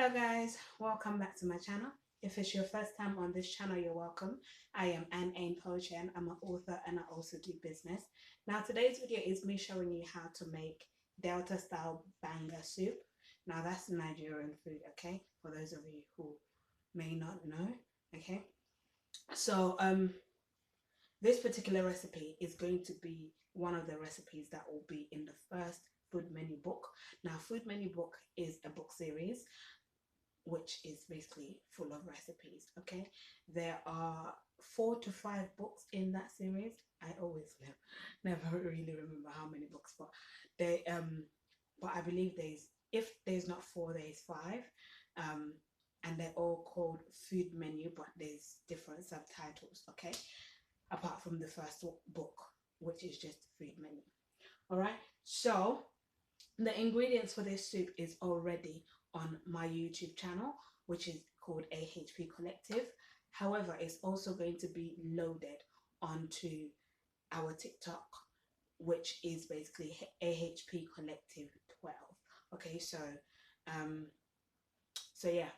Hello guys, welcome back to my channel. If it's your first time on this channel, you're welcome. I am A.H.P and I'm an author and I also do business. Now today's video is me showing you how to make Delta style banga soup. Now that's Nigerian food, okay? For those of you who may not know, okay? So this particular recipe is going to be one of the recipes that will be in the first food menu book. Now food menu book is a book series which is basically full of recipes. Okay, there are 4 to 5 books in that series. I always never really remember how many books, but I believe if there's not 4, there's 5, and they're all called food menu, but there's different subtitles. Okay, apart from the first book, which is just food menu. All right, so the ingredients for this soup is already on my YouTube channel, which is called A.H.P Collective. However, it's also going to be loaded onto our TikTok, which is basically A.H.P Collective 12. Okay, um, so yeah,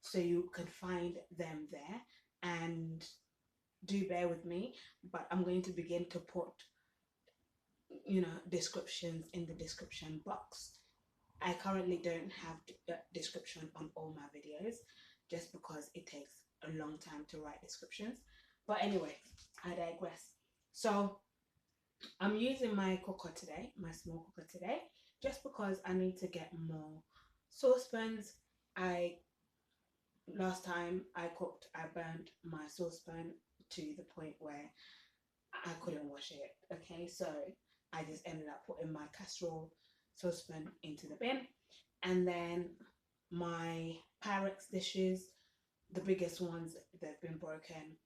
so you can find them there, and do bear with me, but I'm going to begin to put descriptions in the description box. I currently don't have a description on all my videos just because it takes a long time to write descriptions. But anyway, I digress. So I'm using my cooker today, my small cooker today, just because I need to get more saucepans. Last time I cooked, I burned my saucepan to the point where I couldn't wash it. Okay, so I just ended up putting my casserole saucepan into the bin, and then my Pyrex dishes, the biggest ones, they've been broken.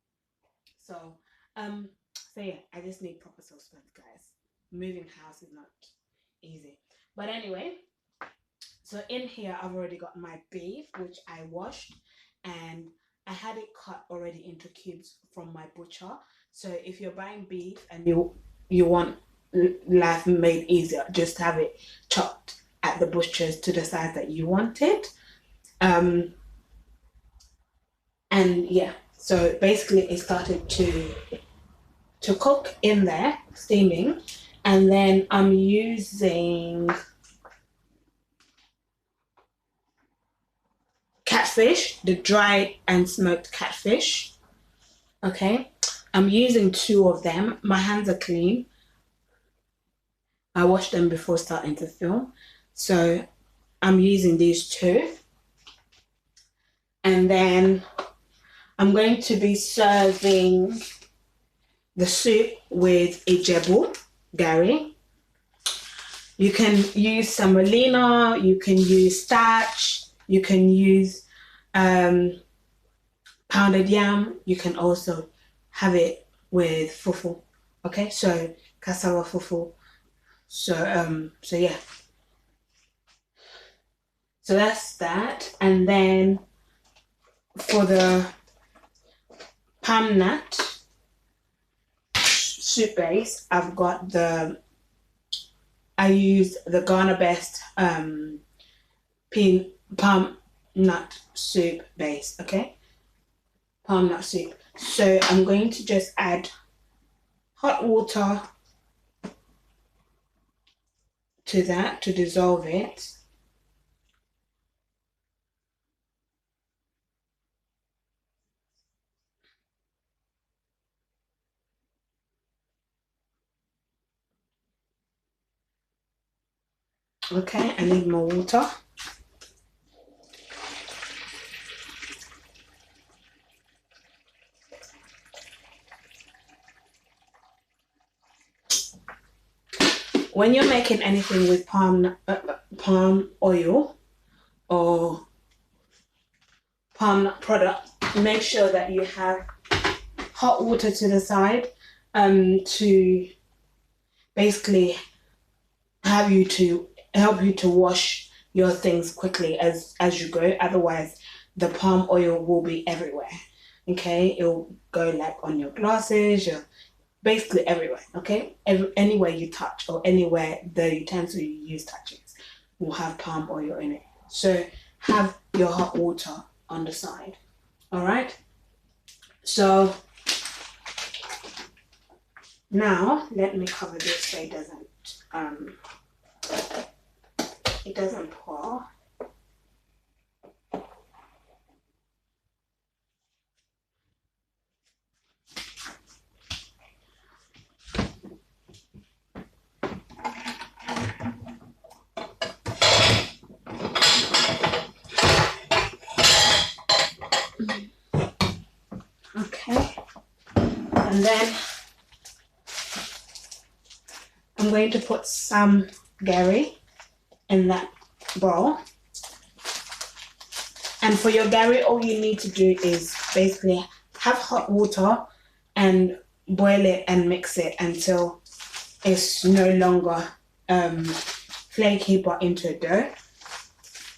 So so yeah, I just need proper saucepans, guys. Moving house is not easy. But anyway, so in here I've already got my beef, which I washed, and I had it cut already into cubes from my butcher. So if you're buying beef and you want life made easier, just have it chopped at the butcher's to the size that you want it. And yeah, so basically it started to cook in there, steaming, and then I'm using catfish, the dried and smoked catfish. Okay, I'm using 2 of them. My hands are clean. I washed them before starting to film, so I'm using these 2, and then I'm going to be serving the soup with Ijebu Gary. You can use semolina, you can use starch, you can use pounded yam. You can also have it with fufu. Okay, so cassava fufu. So yeah. So that's that. And then for the palm nut soup base, I use the Ghana Best palm nut soup base. Okay, palm nut soup. So I'm going to just add hot water to that to dissolve it. Okay, I need more water. When you're making anything with palm oil or palm nut product, make sure that you have hot water to the side to basically help you to wash your things quickly as you go. Otherwise, the palm oil will be everywhere. Okay, it'll go like on your glasses, basically everywhere. Okay, anywhere you touch or anywhere the utensil you use touches will have palm oil in it. So have your hot water on the side. All right. So now let me cover this so it doesn't pour. Okay, and then I'm going to put some gari in that bowl. And for your gari, all you need to do is basically have hot water and boil it and mix it until it's no longer flaky but into a dough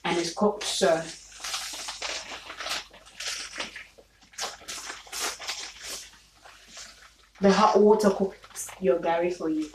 and it's cooked. So the hot water cooks your gari for you.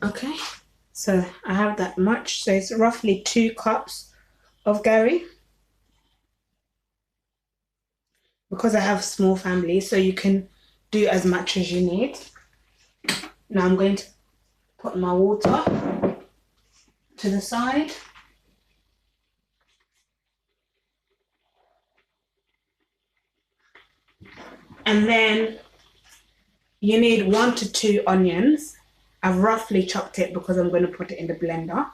Okay, so I have that much, so it's roughly 2 cups of gari. Because I have a small family, so you can do as much as you need. Now I'm going to put my water to the side. And then you need 1 to 2 onions. I've roughly chopped it because I'm going to put it in the blender.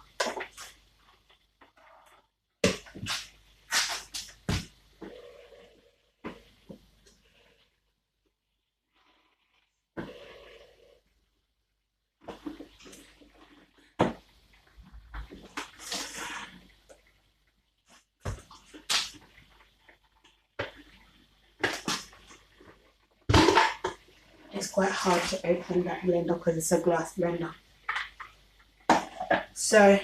It's quite hard to open that blender because it's a glass blender. So,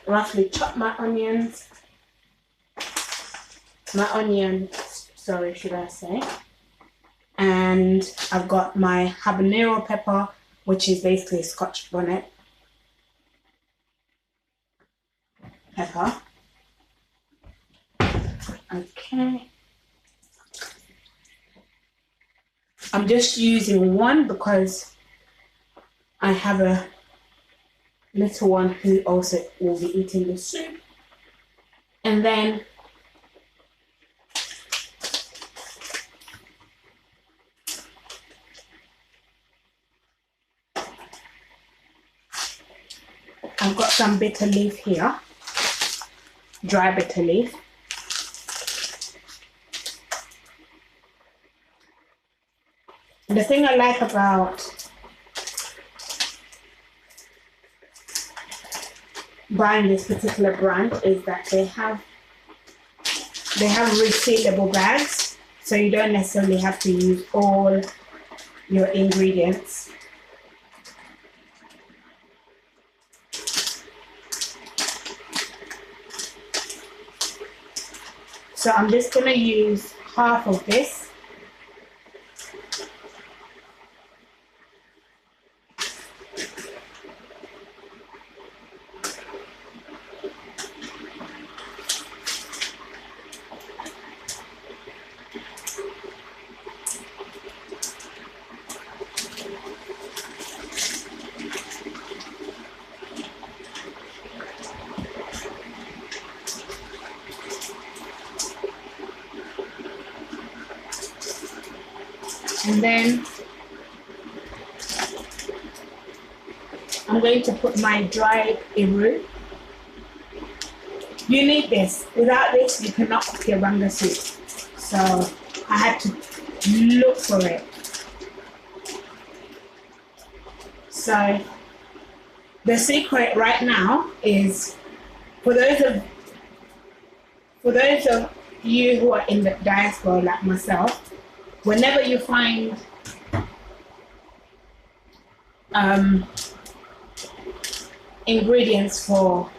roughly chop my onions. Sorry, should I say. And I've got my habanero pepper, which is basically Scotch bonnet pepper. Okay. I'm just using 1 because I have a little one who also will be eating the soup. And then I've got some bitter leaf here, dry bitter leaf. The thing I like about buying this particular brand is that they have resealable bags, so you don't necessarily have to use all your ingredients. So I'm just going to use half of this. And then I'm going to put my dried iru. You need this. Without this, you cannot cook your banga soup. So I had to look for it. So the secret right now is for those of you who are in the diaspora like myself, whenever you find ingredients for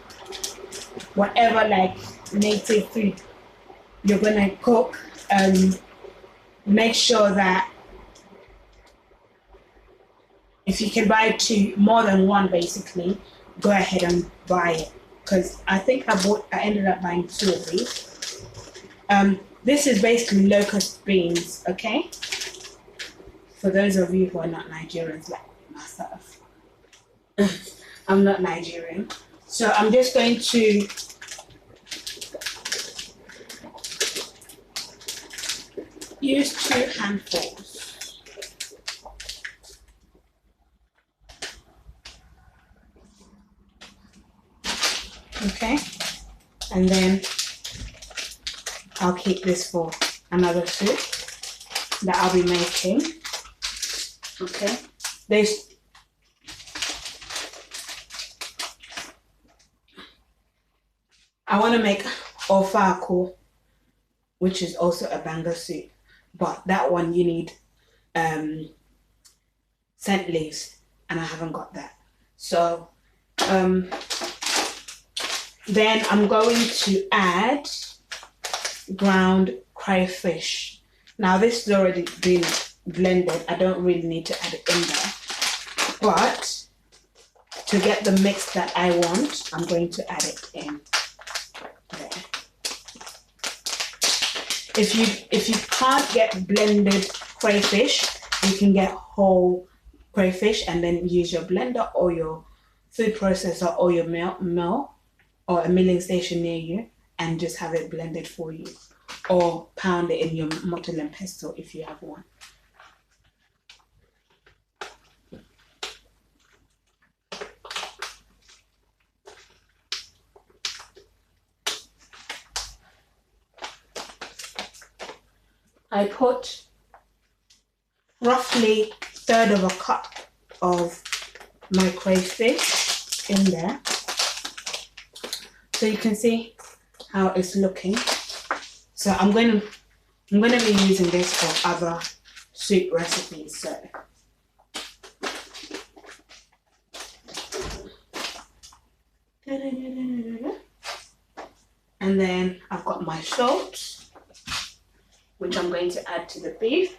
whatever like native food you're gonna cook, make sure that if you can buy more than one basically, go ahead and buy it. Because I think I ended up buying 2 of these. This is basically locust beans, okay? For those of you who are not Nigerians like myself. I'm not Nigerian. So I'm just going to use 2 handfuls. Okay, and then I'll keep this for another soup that I'll be making. Okay, I want to make ofako, which is also a banga soup, but that one you need scent leaves, and I haven't got that. So then I'm going to add ground crayfish. Now this has already been blended. I don't really need to add it in there. But to get the mix that I want, I'm going to add it in there. If you can't get blended crayfish, you can get whole crayfish and then use your blender or your food processor or your mill or a milling station near you and just have it blended for you, or pound it in your mortar and pestle if you have one. I put roughly 1/3 of a cup of my crayfish in there, so you can see how it's looking. So I'm going to be using this for other soup recipes. So and then I've got my salt, which I'm going to add to the beef.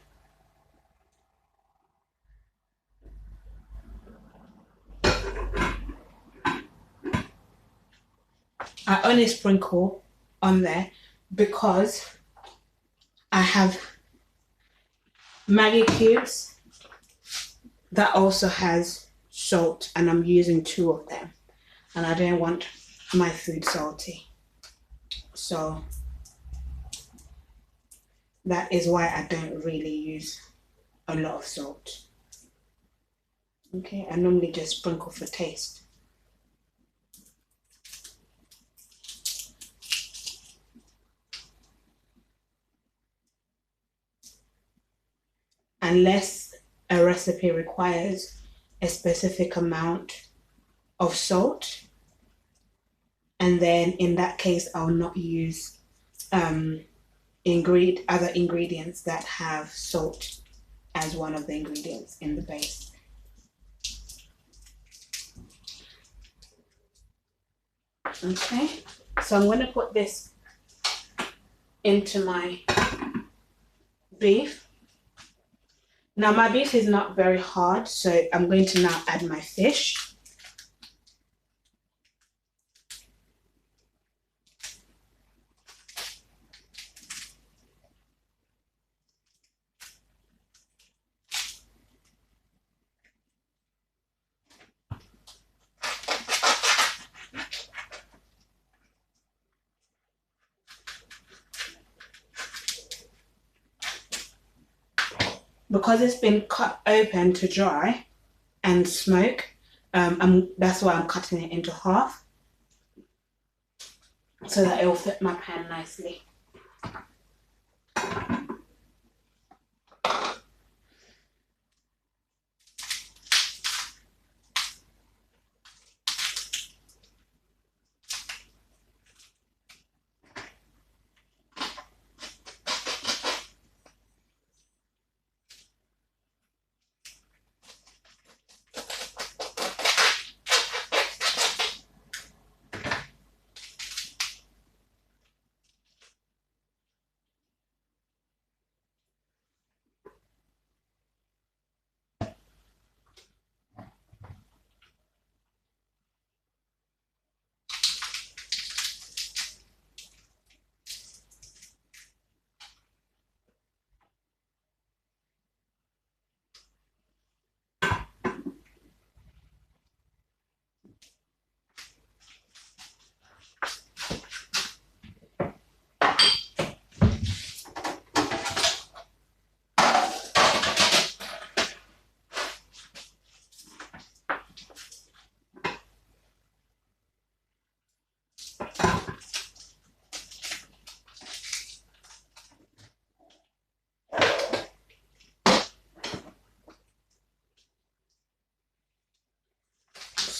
I only sprinkle on there because I have Maggi cubes that also has salt, and I'm using 2 of them, and I don't want my food salty. So that is why I don't really use a lot of salt. Okay, I normally just sprinkle for taste. Unless a recipe requires a specific amount of salt, and then in that case I'll not use other ingredients that have salt as one of the ingredients in the base. Okay, so I'm going to put this into my beef. Now my beef is not very hard, so I'm going to now add my fish. Because it's been cut open to dry and smoke, That's why I'm cutting it into half so that it will fit my pan nicely.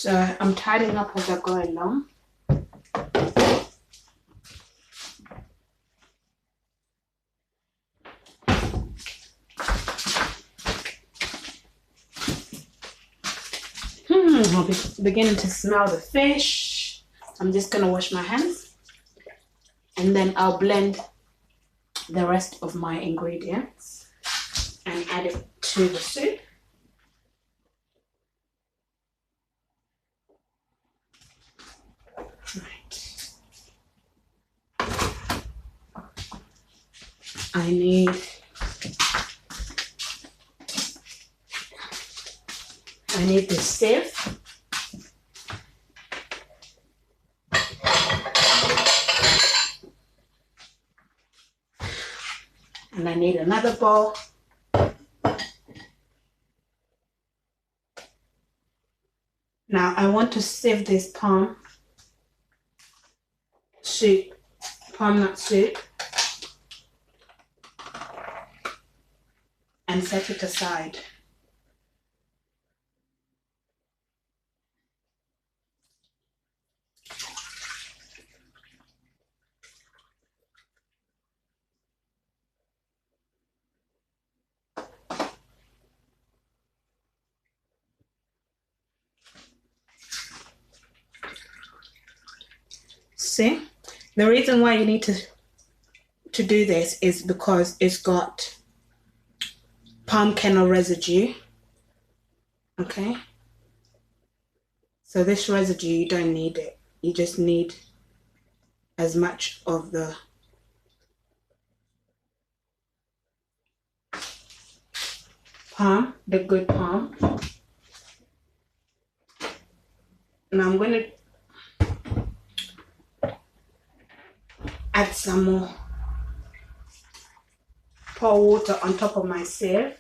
So I'm tidying up as I go along. I'm beginning to smell the fish. I'm just gonna wash my hands and then I'll blend the rest of my ingredients and add it to the soup. I need the sieve. And I need another bowl. Now I want to sieve this palm nut soup, and set it aside. See, the reason why you need to do this is because it's got palm kernel residue. Okay, so this residue, you don't need it. You just need as much of the palm, the good palm. Now I'm going to add some more, pour water on top of my sieve.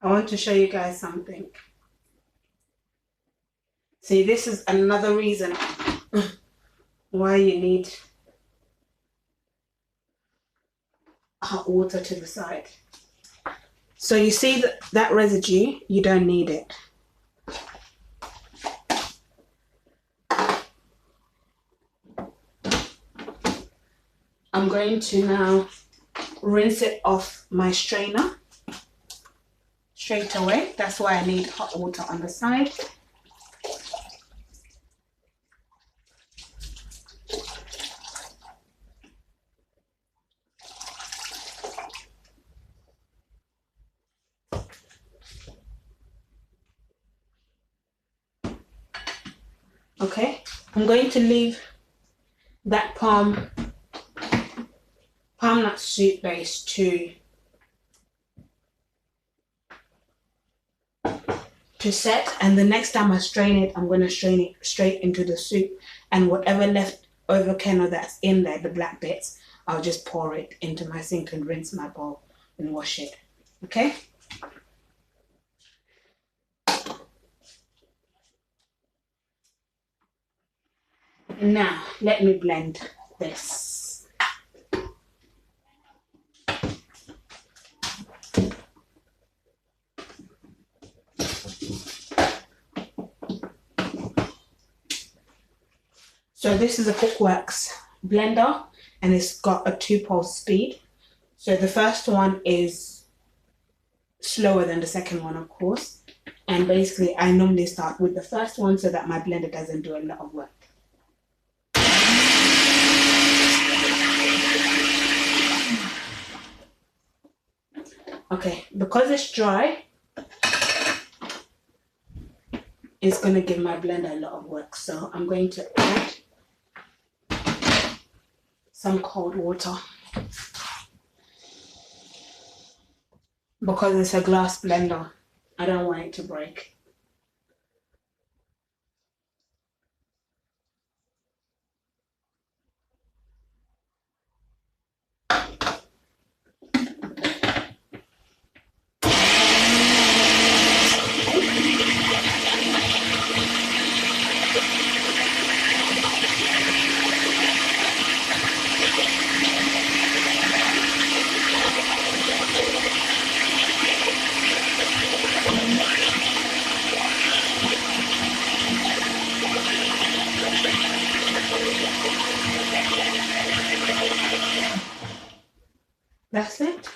I want to show you guys something. See, this is another reason why you need hot water to the side. So you see that residue, you don't need it. I'm going to now rinse it off my strainer straight away. That's why I need hot water on the side. Okay, I'm going to leave that palm nut soup base to to set, and the next time I strain it, I'm going to strain it straight into the soup, and whatever left over kernel that's in there, the black bits, I'll just pour it into my sink and rinse my bowl and wash it. Okay? Now let me blend this. So this is a Cookworks blender, and it's got a 2-pulse speed. So the first one is slower than the second one, of course. And basically I normally start with the first one so that my blender doesn't do a lot of work. Okay, because it's dry, it's going to give my blender a lot of work. So I'm going to add some cold water. Because it's a glass blender, I don't want it to break. That's it.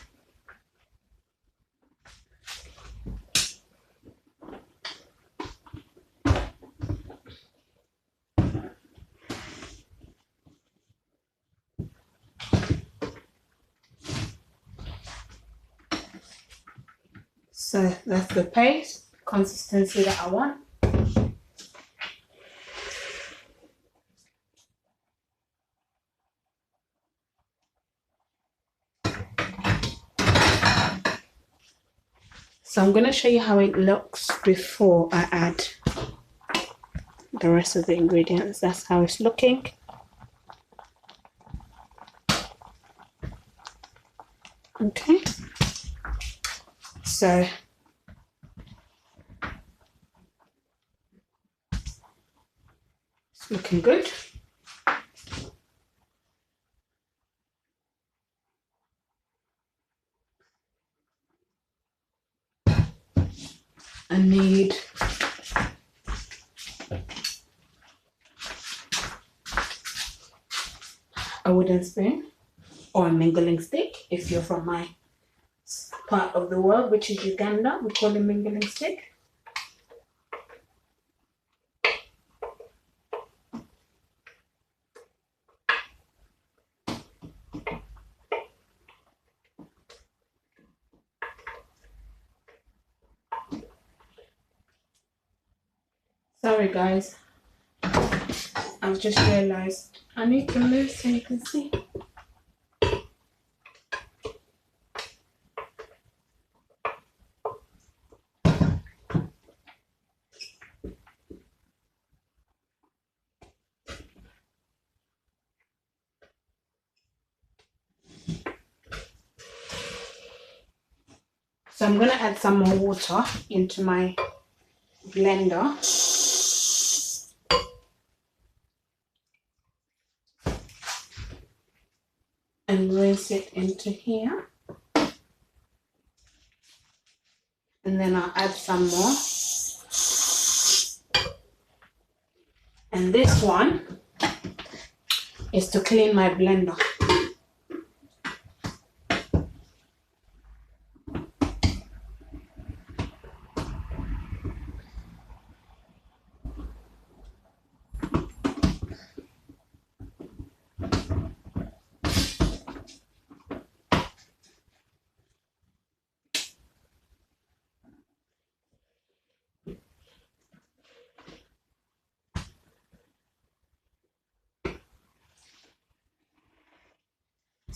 So that's the paste consistency that I want. So I'm going to show you how it looks before I add the rest of the ingredients. That's how it's looking. Okay. So it's looking good. I need a wooden spoon or a mingling stick. If you're from my part of the world, which is Uganda, we call it mingling stick. Sorry guys, I've just realized I need to move so you can see. So I'm going to add some more water into my blender. And rinse it into here. And then I'll add some more. And this one is to clean my blender.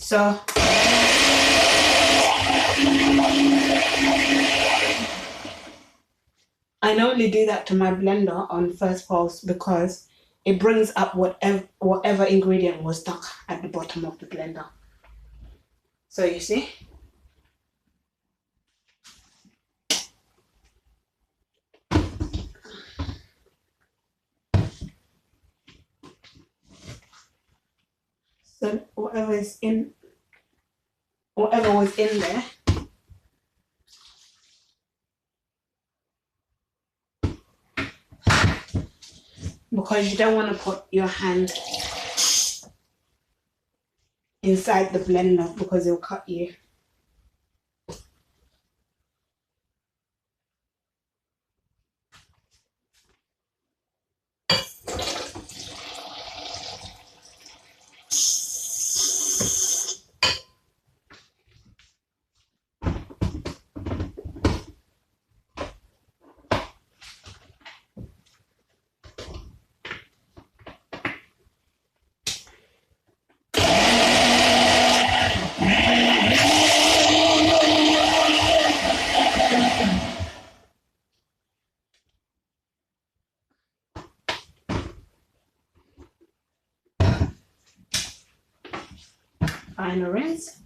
So I I normally do that to my blender on first pulse because it brings up whatever ingredient was stuck at the bottom of the blender. So you see? So whatever was in there, because you don't want to put your hand inside the blender because it'll cut you. Final rinse.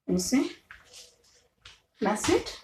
You see? That's it.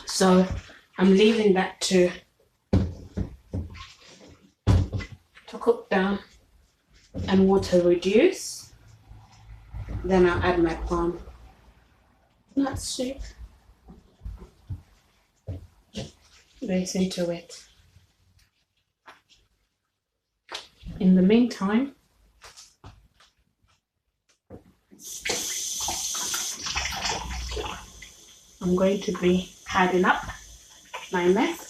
So I'm leaving that to cook down and water reduce. Then I'll add my palm nut soup base into it. In the meantime, I'm going to be tidying up my mess.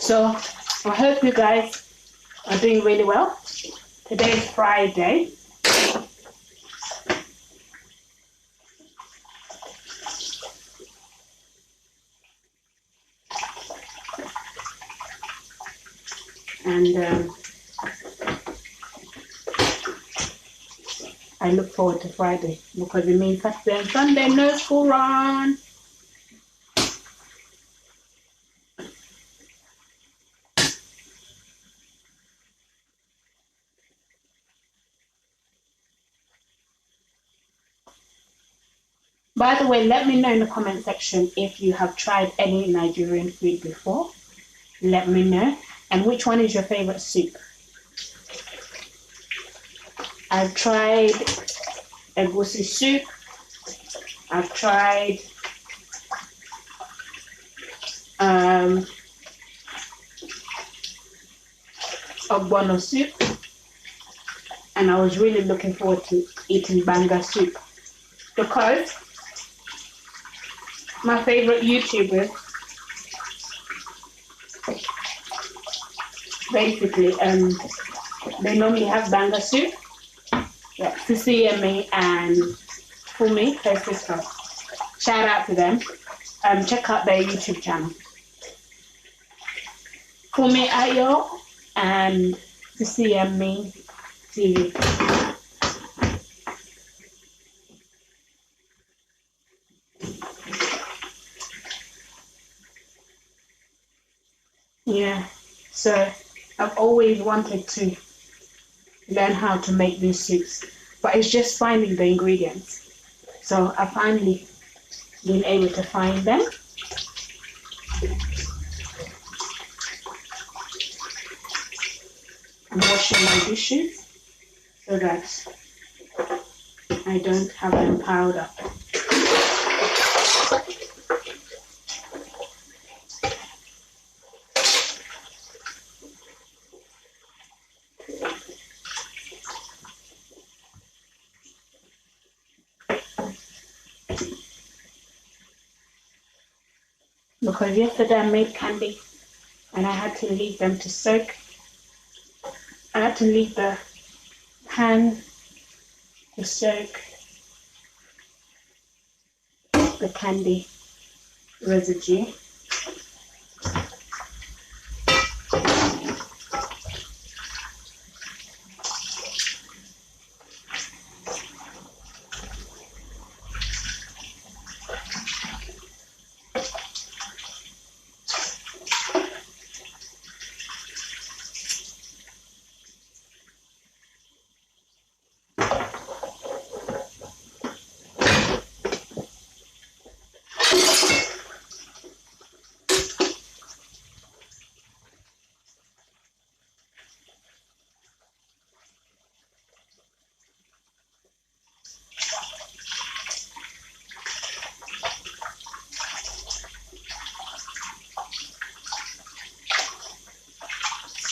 So I hope you guys are doing really well. Today is Friday. And I look forward to Friday because it means Saturday and Sunday no school run. By the way, let me know in the comment section if you have tried any Nigerian food before. Let me know. And which one is your favorite soup? I've tried egusi soup. I've tried ogbono soup, and I was really looking forward to eating banga soup because my favorite YouTubers basically they normally have banga soup. Yeah, Sisi and Fumi, her sister. Shout out to them. Check out their YouTube channel. Fumi Ayo and Sisi TV. Yeah, so I've always wanted to learn how to make these soups, but it's just finding the ingredients. So I finally been able to find them. I'm washing my dishes so that I don't have them piled up. Because yesterday I made candy and I had to leave them to soak. I had to leave the pan to soak the candy residue.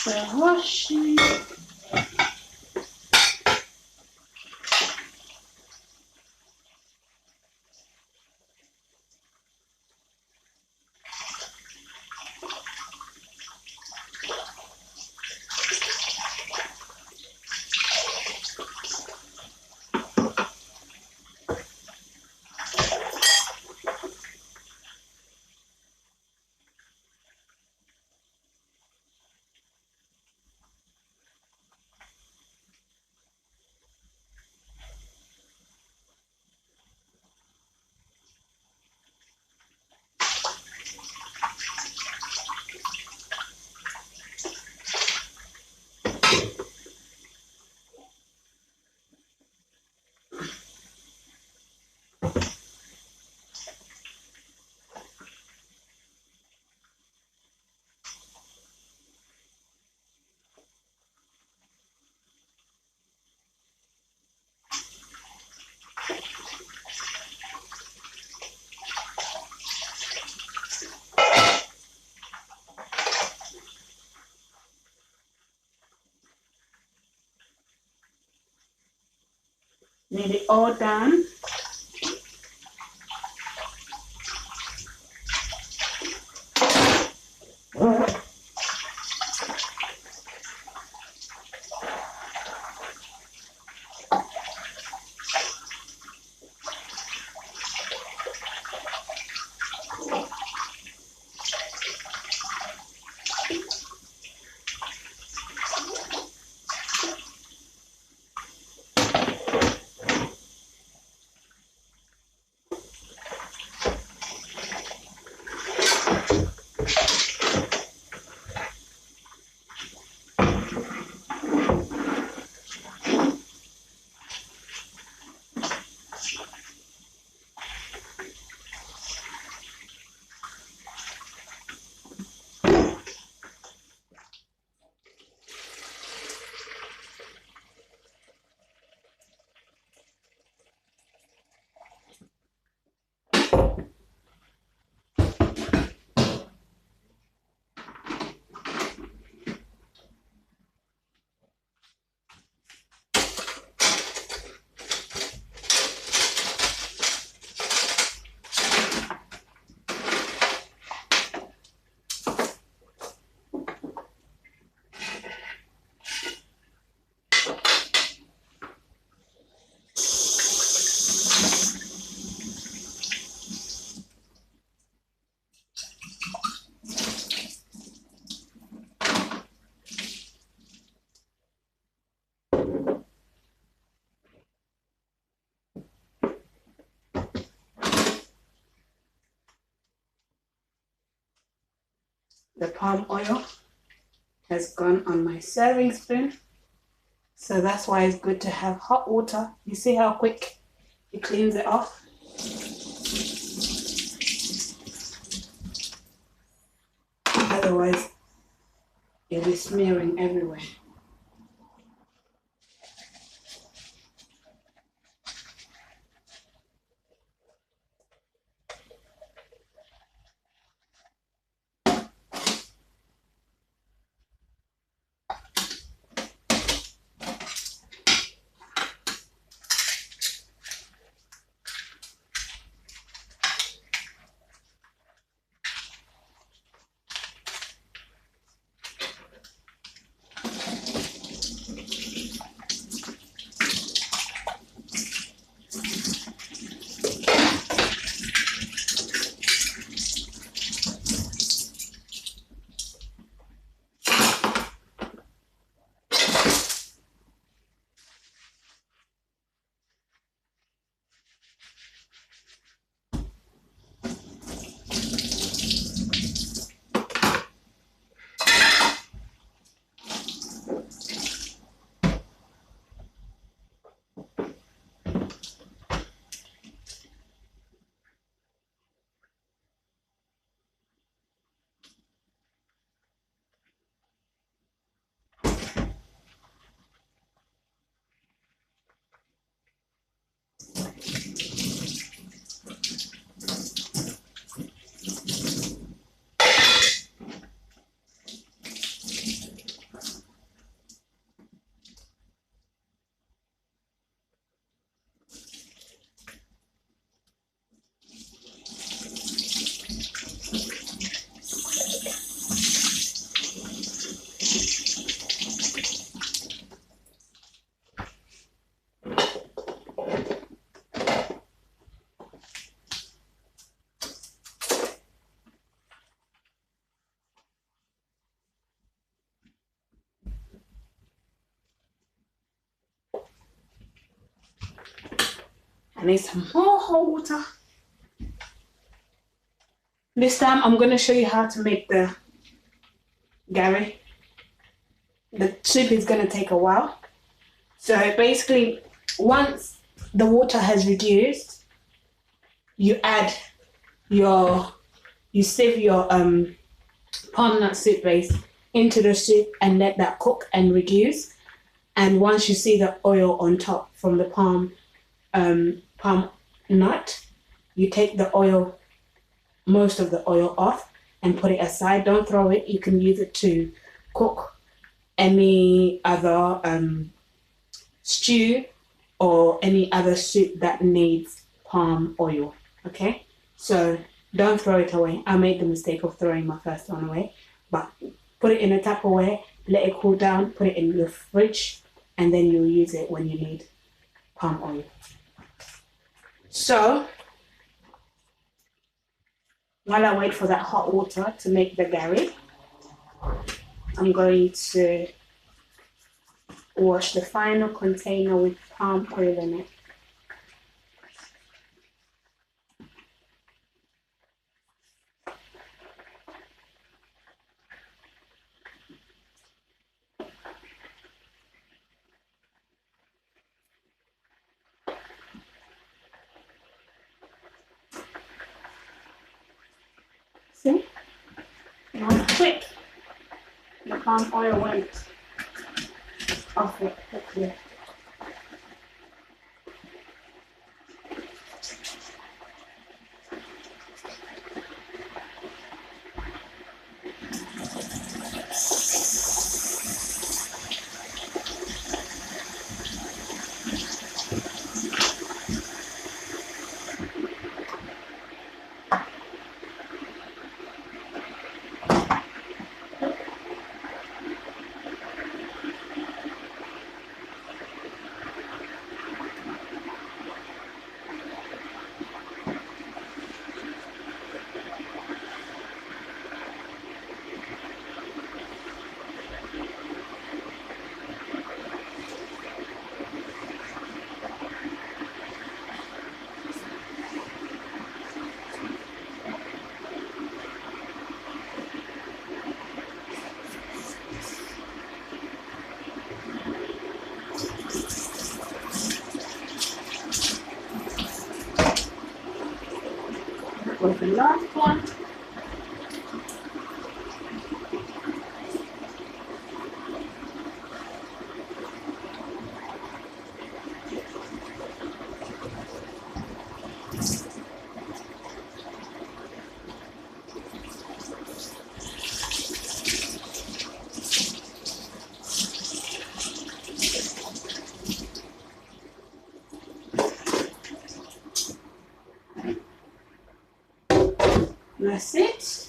So washing. Nearly all done. The palm oil has gone on my serving spoon. So that's why it's good to have hot water. You see how quick it cleans it off? Otherwise, it'll be smearing everywhere. I need some more hot water. This time I'm going to show you how to make the gari. The soup is going to take a while. So basically, once the water has reduced, you sieve your palm nut soup base into the soup and let that cook and reduce. And once you see the oil on top from the palm nut, you take the oil, most of the oil off and put it aside. Don't throw it. You can use it to cook any other stew or any other soup that needs palm oil. Okay, so don't throw it away. I made the mistake of throwing my first one away, but put it in a Tupperware, let it cool down, put it in your fridge, and then you'll use it when you need palm oil. So while I wait for that hot water to make the gari, I'm going to wash the final container with palm oil in it. See? Now quick, the palm oil went off it quickly. for the last one. That's it.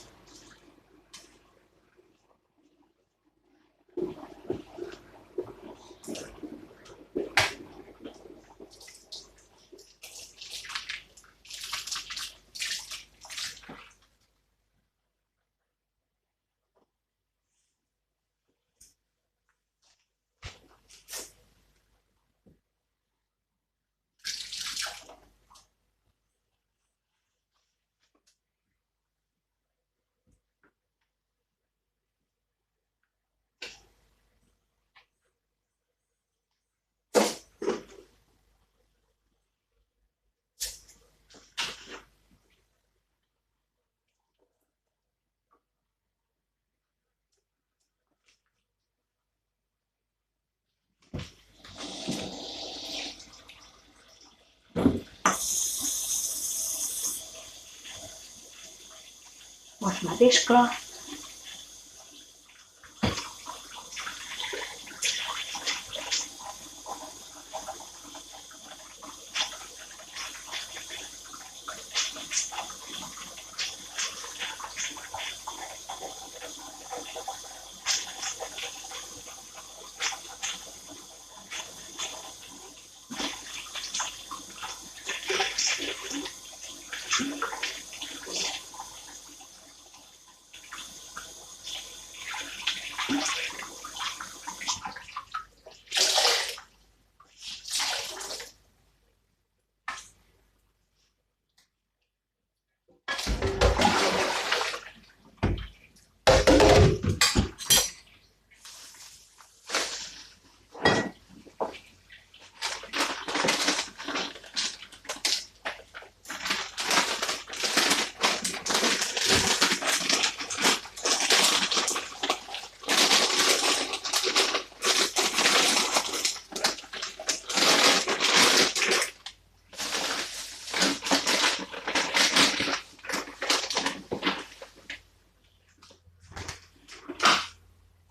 Wash my dishcloth.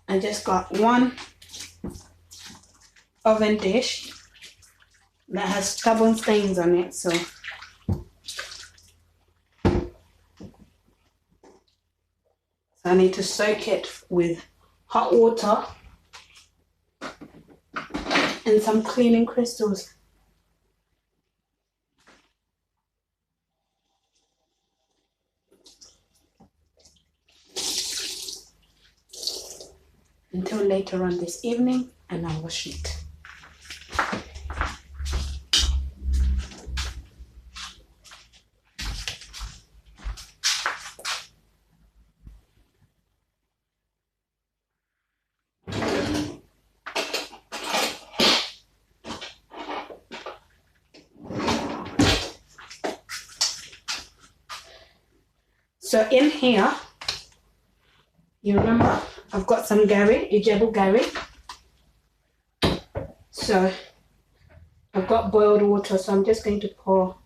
I just got one oven dish that has stubborn stains on it, so I need to soak it with hot water and some cleaning crystals. Until later on this evening, and I'll wash it. So in here, you remember I've got some gari, Ijebu gari. So I've got boiled water, so I'm just going to pour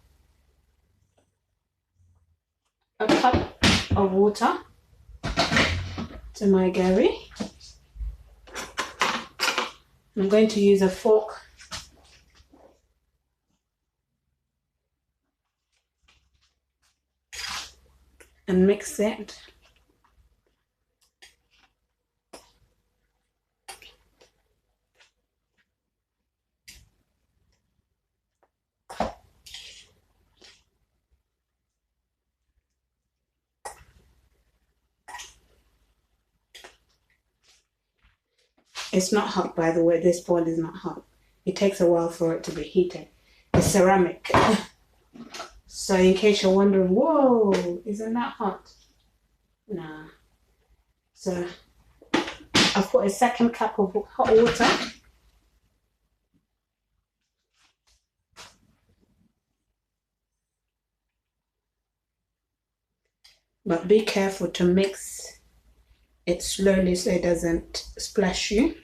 a cup of water to my gari. I'm going to use a fork and mix it. It's not hot, by the way. This bowl is not hot. It takes a while for it to be heated. It's ceramic. So in case you're wondering, whoa, isn't that hot? Nah. So I've put a second cup of hot water. but be careful to mix it slowly so it doesn't splash you.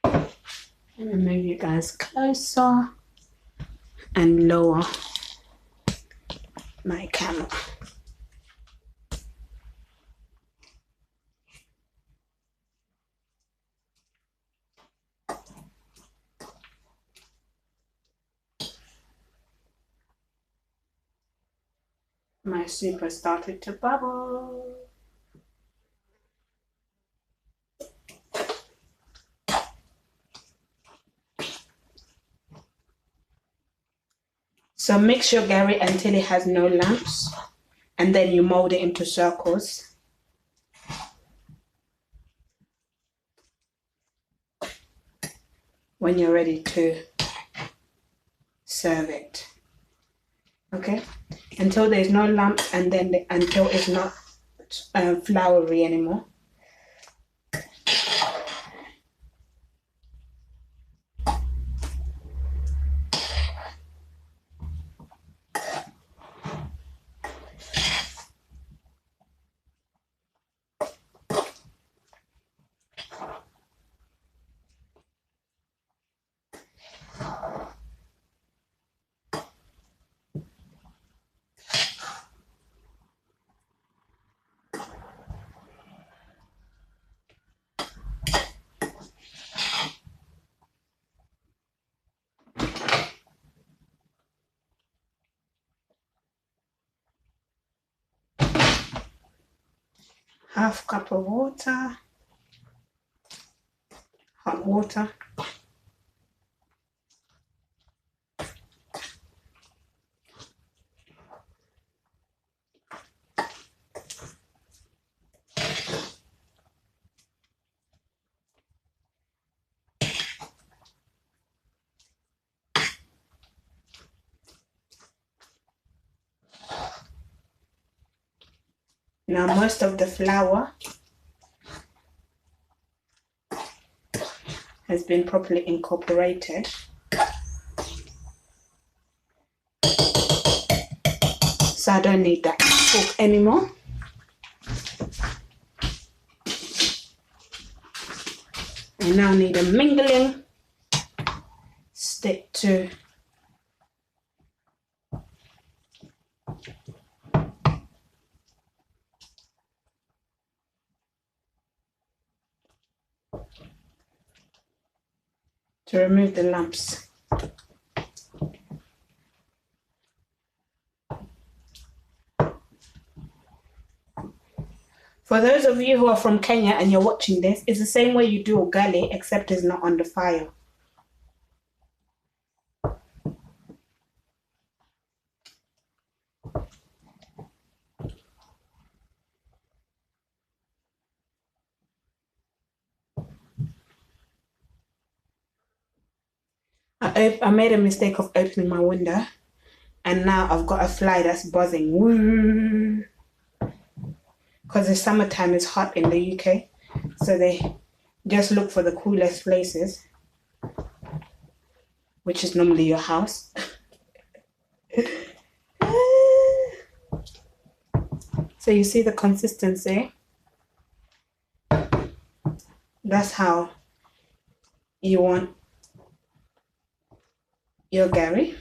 Let me move you guys closer and lower my camera. My soup has started to bubble. So mix your gari until it has no lumps, and then you mold it into circles. When you're ready to serve it. Okay? Until there's no lumps, and then until it's not floury anymore. Half cup of water, hot water. Now most of the flour has been properly incorporated. So I don't need that fork anymore. I now need a mingling stick to remove the lumps. For those of you who are from Kenya and you're watching this, it's the same way you do ugali, except it's not on the fire. I made a mistake of opening my window, and now I've got a fly that's buzzing. Woo! Because it's summertime, it's hot in the UK, so they just look for the coolest places, which is normally your house. So you see the consistency? That's how you want your gari.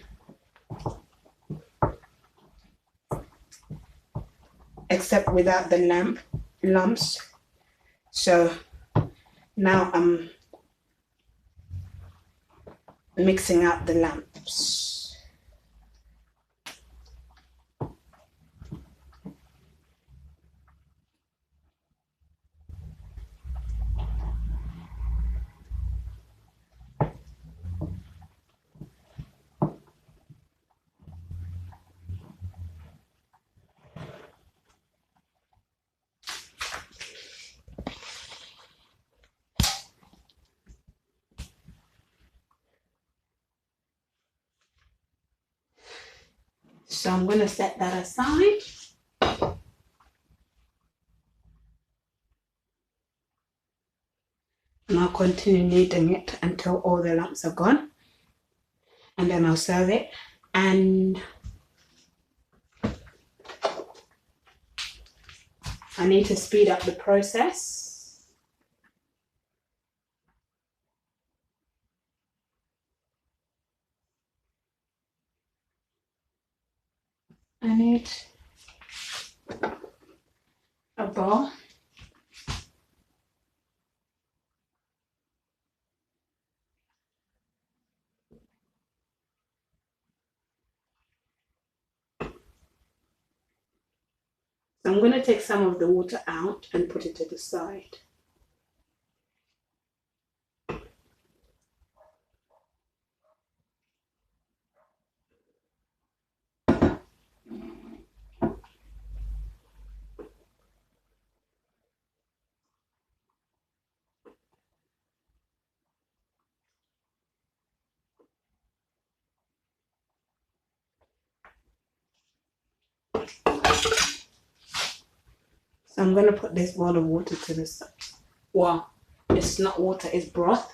Except without the lumps. So now I'm mixing out the lumps. So I'm going to set that aside. And I'll continue kneading it until all the lumps are gone. and then I'll serve it. And I need to speed up the process. I need a bowl. So I'm going to take some of the water out and put it to the side. So I'm going to put this bowl of water to the side. Well, it's not water, it's broth.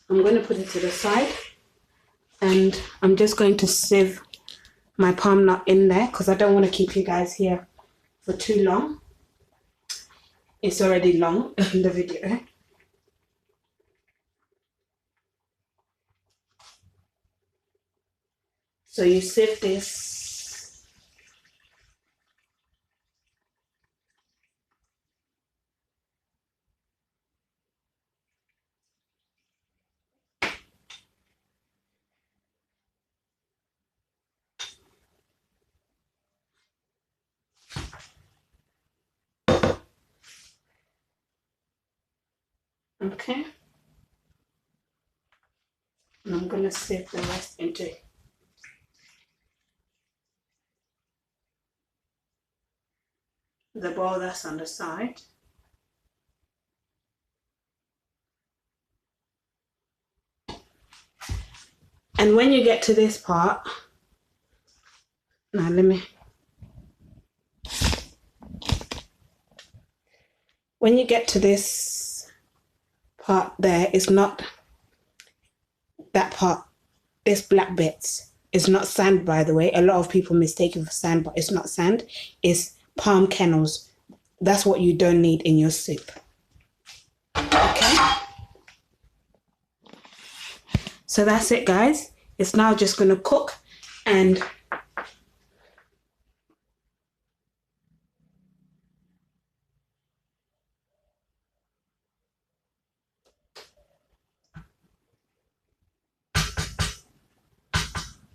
I'm going to put it to the side, and I'm just going to sieve my palm nut in there because I don't want to keep you guys here for too long. It's already long in the video. So you sieve this. Okay. And I'm going to sieve the rest into the bowl that's on the side. And when you get to this part, now when you get to this part there, it's not that part, this black bits. It's not sand, by the way. A lot of people mistake it for sand, but it's not sand. It's palm kernels. That's what you don't need in your soup. Okay? So that's it, guys. It's now just going to cook, and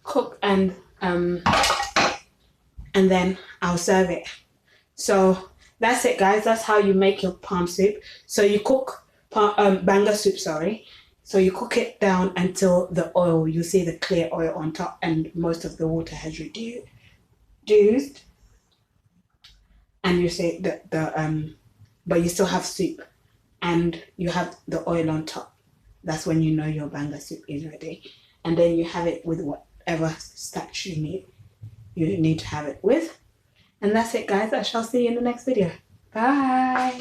cook and then I'll serve it. So that's it, guys. That's how you make your palm soup. So you cook banga soup, sorry. So you cook it down until the oil, you see the clear oil on top, and most of the water has reduced. And you say but you still have soup, and you have the oil on top. That's when you know your banga soup is ready. And then you have it with whatever starch you need to have it with. And that's it, guys. I shall see you in the next video. Bye.